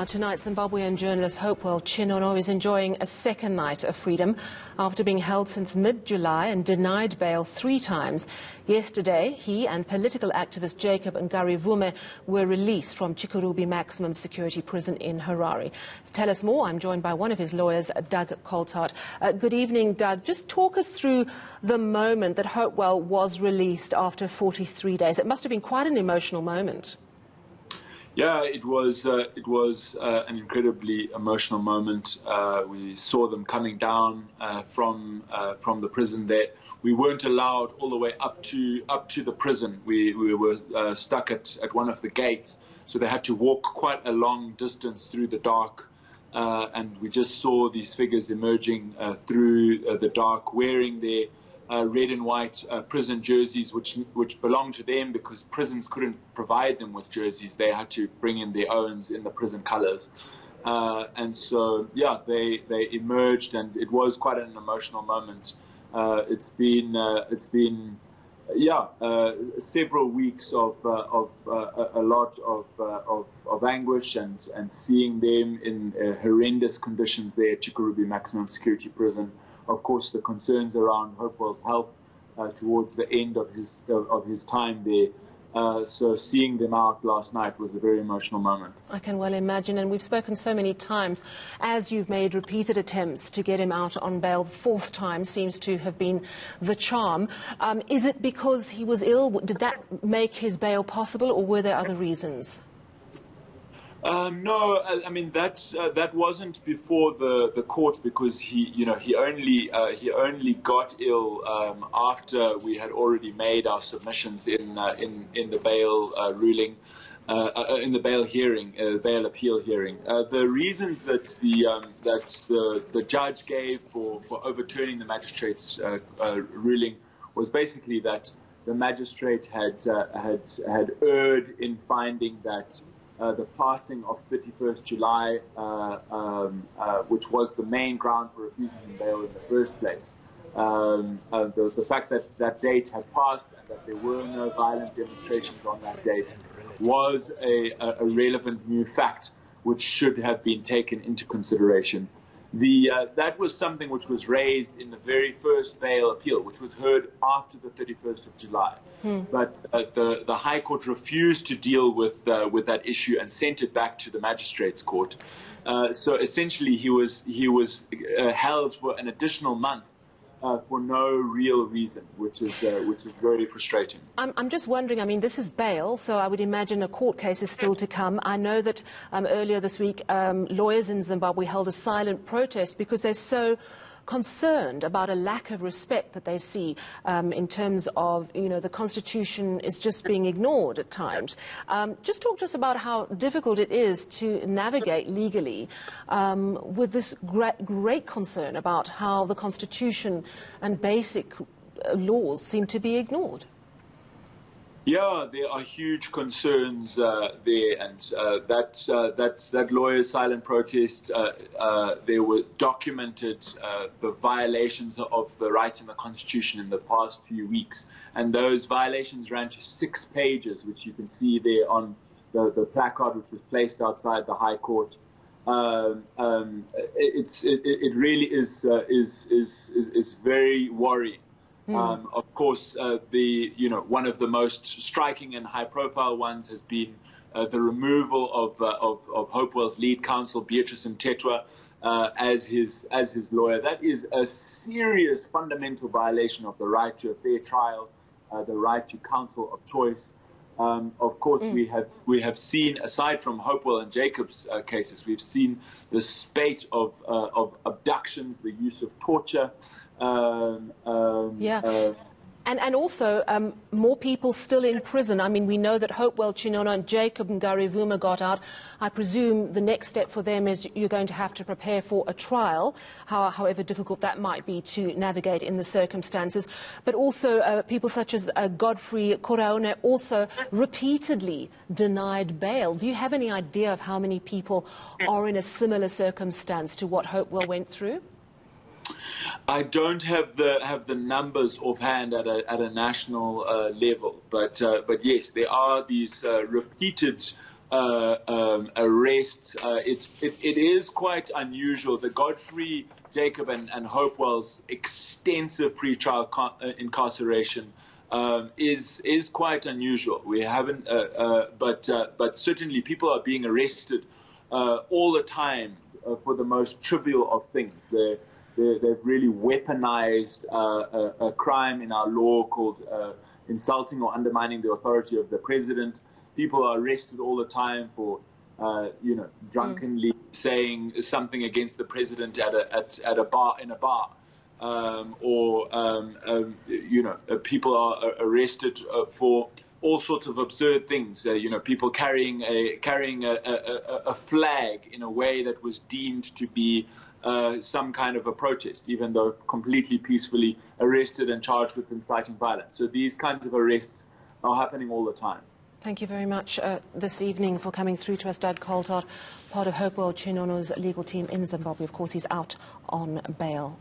Tonight, Zimbabwean journalist Hopewell Chinono is enjoying a second night of freedom after being held since mid-July and denied bail 3 times. Yesterday, he and political activist Jacob Ngarivhume were released from Chikurubi maximum security prison in Harare. To tell us more, I'm joined by one of his lawyers, Doug Coltart. Good evening, Doug. Just talk us through the moment that Hopewell was released after 43 days. It must have been quite an emotional moment. Yeah, it was an incredibly emotional moment. We saw them coming down from the prison there. We weren't allowed all the way up to the prison. We were stuck at one of the gates, so they had to walk quite a long distance through the dark. And we just saw these figures emerging through the dark, wearing their red and white prison jerseys, which belonged to them because prisons couldn't provide them with jerseys. They had to bring in their own in the prison colors. And so, yeah, they emerged, and it was quite an emotional moment. It's been several weeks of a lot of anguish and seeing them in horrendous conditions there at Chikurubi maximum security prison. Of course, the concerns around Hopewell's health towards the end of his time there. So seeing them out last night was a very emotional moment. I can well imagine, and we've spoken so many times as you've made repeated attempts to get him out on bail. The 4th time seems to have been the charm. Is it because he was ill? Did that make his bail possible, or were there other reasons? No, I mean that wasn't before the court, because he only got ill after we had already made our submissions in the bail ruling, in the bail hearing, bail appeal hearing. The reasons that the judge gave for overturning the magistrate's ruling was basically that the magistrate had erred in finding that the passing of 31st July, which was the main ground for refusing him bail in the first place. The fact that that date had passed and that there were no violent demonstrations on that date was a relevant new fact which should have been taken into consideration. That was something which was raised in the very first bail appeal, which was heard after the 31st of July. But the High Court refused to deal with that issue and sent it back to the Magistrates Court. So essentially, he was held for an additional month for no real reason, which is very frustrating. I'm just wondering, I mean, this is bail, so I would imagine a court case is still to come. I know that earlier this week, lawyers in Zimbabwe held a silent protest because they're so concerned about a lack of respect that they see in terms of, the Constitution is just being ignored at times. Just talk to us about how difficult it is to navigate legally with this great concern about how the Constitution and basic laws seem to be ignored. Yeah, there are huge concerns there, and that lawyer's silent protest, there were documented the violations of the rights in the Constitution in the past few weeks, and those violations ran to 6 pages, which you can see there on the placard which was placed outside the High Court. It really is very worrying. Of course, one of the most striking and high-profile ones has been the removal of Hopewell's lead counsel, Beatrice Mtetwa, as his lawyer. That is a serious fundamental violation of the right to a fair trial, the right to counsel of choice. Of course, we have seen, aside from Hopewell and Jacob's cases, we've seen the spate of abductions, the use of torture. And also more people still in prison. I mean, we know that Hopewell Chinono and Jacob Ngarivhume got out. I presume the next step for them is you're going to have to prepare for a trial, however difficult that might be to navigate in the circumstances. But also people such as Godfrey Chinono also repeatedly denied bail. Do you have any idea of how many people are in a similar circumstance to what Hopewell went through? I don't have the numbers offhand at a national level, but yes, there are these repeated arrests. It is quite unusual. The Godfrey, Jacob, and Hopewell's extensive pre-trial incarceration is quite unusual. We haven't, but certainly people are being arrested all the time for the most trivial of things. They've really weaponized a crime in our law called insulting or undermining the authority of the president. People are arrested all the time for, drunkenly saying something against the president at a bar, in a bar. People are arrested for all sorts of absurd things. People carrying a flag in a way that was deemed to be some kind of a protest, even though completely peacefully arrested and charged with inciting violence. So these kinds of arrests are happening all the time. Thank you very much this evening for coming through to us, Doug Coltart, part of Hopewell Chinono's legal team in Zimbabwe. Of course, he's out on bail.